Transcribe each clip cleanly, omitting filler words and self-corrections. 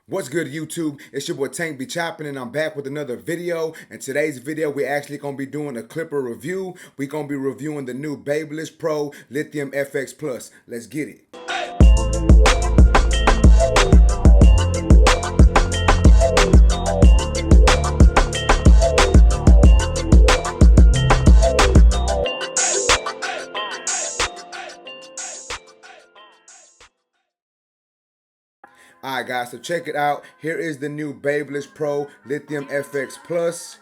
What's good, YouTube? It's your boy Tank be chopping, and I'm back with another video. In today's video, we're actually gonna be doing a clipper review. We're gonna be reviewing the new Babyliss Pro Lithium FX Plus. Let's get it. Alright guys, so check it out. Here is the new Babyliss Pro Lithium FX Plus.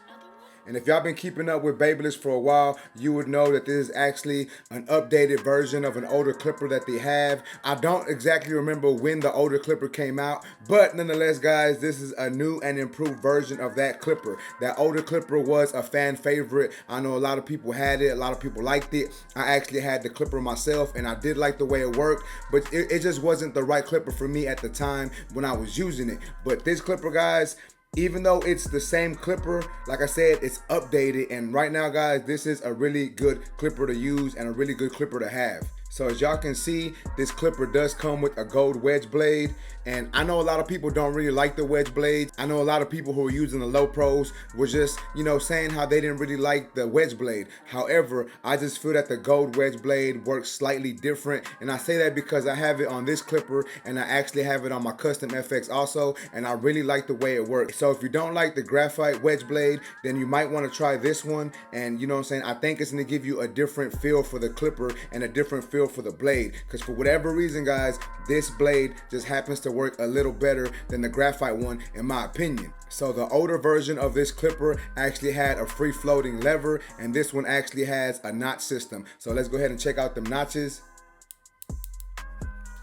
And if y'all been keeping up with Babyliss for a while, you would know that this is actually an updated version of an older clipper that they have. I don't exactly remember when the older clipper came out, but nonetheless, guys, this is a new and improved version of that clipper. That older clipper was a fan favorite. I know a lot of people had it, a lot of people liked it. I actually had the clipper myself, and I did like the way it worked, but it just wasn't the right clipper for me at the time when I was using it. But this clipper, guys, even though it's the same clipper, like I said, it's updated. And right now, guys, this is a really good clipper to use and a really good clipper to have. So as y'all can see, this clipper does come with a gold wedge blade. And I know a lot of people don't really like the wedge blade. I know a lot of people who are using the low pros were just, saying how they didn't really like the wedge blade. However, I just feel that the gold wedge blade works slightly different. And I say that because I have it on this clipper and I actually have it on my custom FX also. And I really like the way it works. So if you don't like the graphite wedge blade, then you might want to try this one. And I think it's going to give you a different feel for the clipper and a different feel for the blade, because for whatever reason, guys, this blade just happens to work a little better than the graphite one, in my opinion. So the older version of this clipper actually had a free floating lever, and this one actually has a notch system. So let's go ahead and check out the notches.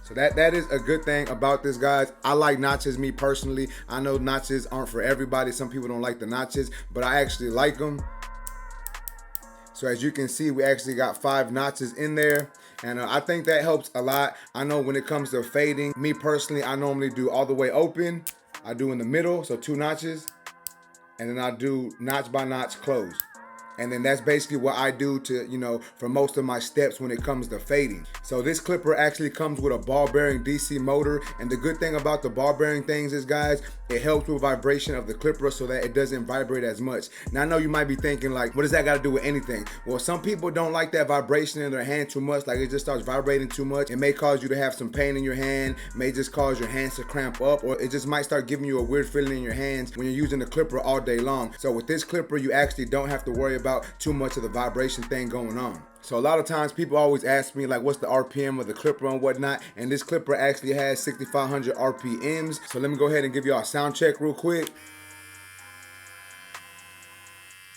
So that is a good thing about this, guys. I like notches, me personally. I know notches aren't for everybody. Some people don't like the notches, but I actually like them. So as you can see, we actually got 5 notches in there. And I think that helps a lot. I know when it comes to fading, me personally, I normally do all the way open. I do in the middle, so 2 notches. And then I do notch by notch close. And then that's basically what I do to, for most of my steps when it comes to fading. So this clipper actually comes with a ball bearing DC motor. And the good thing about the ball bearing things is, guys, it helps with vibration of the clipper so that it doesn't vibrate as much. Now I know you might be thinking, like, what does that got to do with anything? Well, some people don't like that vibration in their hand too much. Like, it just starts vibrating too much. It may cause you to have some pain in your hand, may just cause your hands to cramp up, or it just might start giving you a weird feeling in your hands when you're using the clipper all day long. So with this clipper, you actually don't have to worry about too much of the vibration thing going on. So a lot of times people always ask me, like, what's the RPM of the clipper and whatnot, and this clipper actually has 6,500 RPMs. So let me go ahead and give y'all a sound check real quick.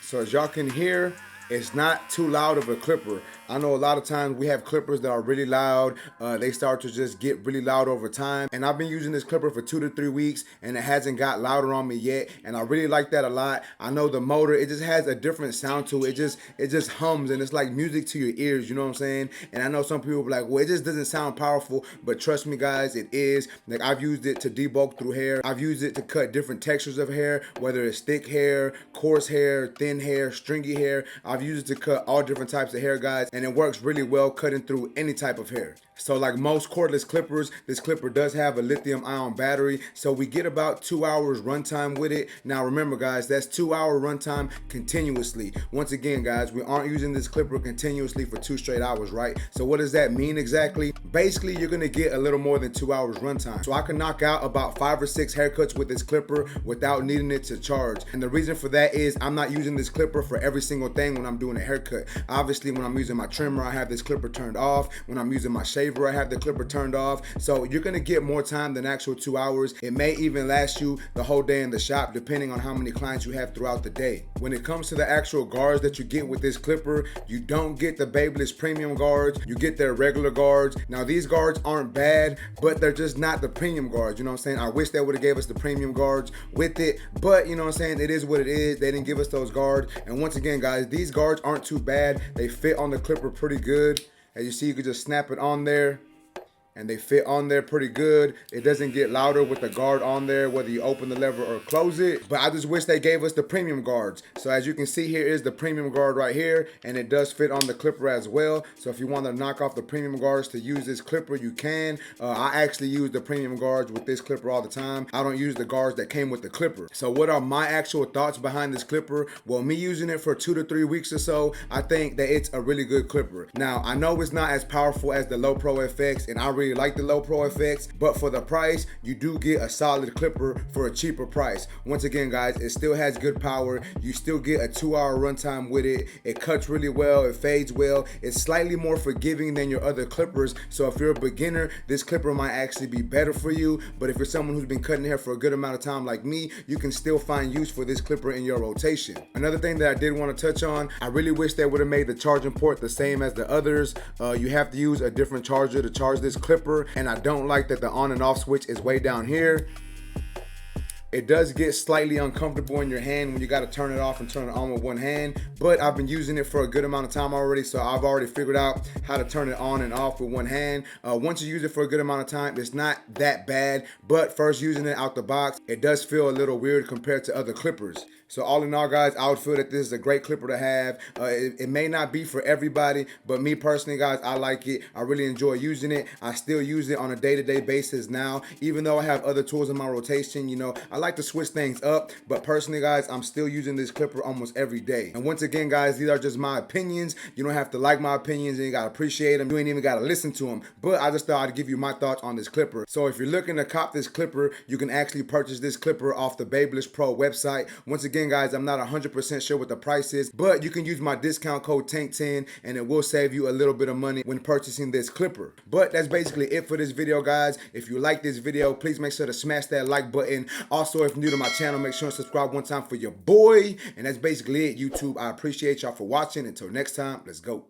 So as y'all can hear, it's not too loud of a clipper. I know a lot of times we have clippers that are really loud. They start to just get really loud over time. And I've been using this clipper for 2 to 3 weeks and it hasn't got louder on me yet. And I really like that a lot. I know the motor, it just has a different sound to it. It just hums and it's like music to your ears, you know what I'm saying? And I know some people are like, well, it just doesn't sound powerful, but trust me, guys, it is. Like, I've used it to debulk through hair. I've used it to cut different textures of hair, whether it's thick hair, coarse hair, thin hair, stringy hair. I've used it to cut all different types of hair, guys, and it works really well cutting through any type of hair. So like most cordless clippers, this clipper does have a lithium ion battery, so we get about 2 hours runtime with it. Now remember, guys, that's 2 hour runtime continuously. Once again, guys, we aren't using this clipper continuously for 2 straight hours, right? So what does that mean exactly? Basically, you're gonna get a little more than 2 hours runtime. So I can knock out about 5 or 6 haircuts with this clipper without needing it to charge. And the reason for that is I'm not using this clipper for every single thing when I'm doing a haircut. Obviously, when I'm using my trimmer, I have this clipper turned off. When I'm using my shaver, I have the clipper turned off. So you're gonna get more time than actual 2 hours. It may even last you the whole day in the shop, depending on how many clients you have throughout the day. When it comes to the actual guards that you get with this clipper, you don't get the Babyliss premium guards, you get their regular guards. Now these guards aren't bad, but they're just not the premium guards, you know what I'm saying? I wish they would have gave us the premium guards with it, but you know what I'm saying, it is what it is. They didn't give us those guards. And once again, guys, these guards aren't too bad. They fit on the clipper pretty good. As you see, you can just snap it on there and they fit on there pretty good. It doesn't get louder with the guard on there, whether you open the lever or close it. But I just wish they gave us the premium guards. So as you can see, here is the premium guard right here, and it does fit on the clipper as well. So if you want to knock off the premium guards to use this clipper, you can. I actually use the premium guards with this clipper all the time. I don't use the guards that came with the clipper. So what are my actual thoughts behind this clipper? Well, me using it for 2 to 3 weeks or so, I think that it's a really good clipper. Now, I know it's not as powerful as the Low Pro FX, and I really like the Low Pro FX, but for the price, you do get a solid clipper for a cheaper price. Once again, guys, it still has good power. You still get a 2-hour runtime with it. It cuts really well. It fades well. It's slightly more forgiving than your other clippers. So if you're a beginner, this clipper might actually be better for you. But if you're someone who's been cutting hair for a good amount of time like me, you can still find use for this clipper in your rotation. Another thing that I did want to touch on, I really wish they would have made the charging port the same as the others. You have to use a different charger to charge this clipper, and I don't like that the on and off switch is way down here. It does get slightly uncomfortable in your hand when you got to turn it off and turn it on with one hand, but I've been using it for a good amount of time already, so I've already figured out how to turn it on and off with one hand. Once you use it for a good amount of time, it's not that bad, but first using it out the box, it does feel a little weird compared to other clippers. So all in all, guys, I would feel that this is a great clipper to have. It may not be for everybody, but me personally, guys, I like it. I really enjoy using it. I still use it on a day-to-day basis now, even though I have other tools in my rotation. You know, I like to switch things up, but personally, guys, I'm still using this clipper almost every day. And once again, guys, these are just my opinions. You don't have to like my opinions, and you gotta appreciate them. You ain't even gotta listen to them. But I just thought I'd give you my thoughts on this clipper. So if you're looking to cop this clipper, you can actually purchase this clipper off the Babyliss Pro website. Once again, guys, I'm not 100% sure what the price is, but you can use my discount code TANK10 and it will save you a little bit of money when purchasing this clipper. But that's basically it for this video, guys. If you like this video, please make sure to smash that like button. Also, if you're new to my channel, make sure to subscribe one time for your boy. And that's basically it, YouTube. I appreciate y'all for watching. Until next time, let's go.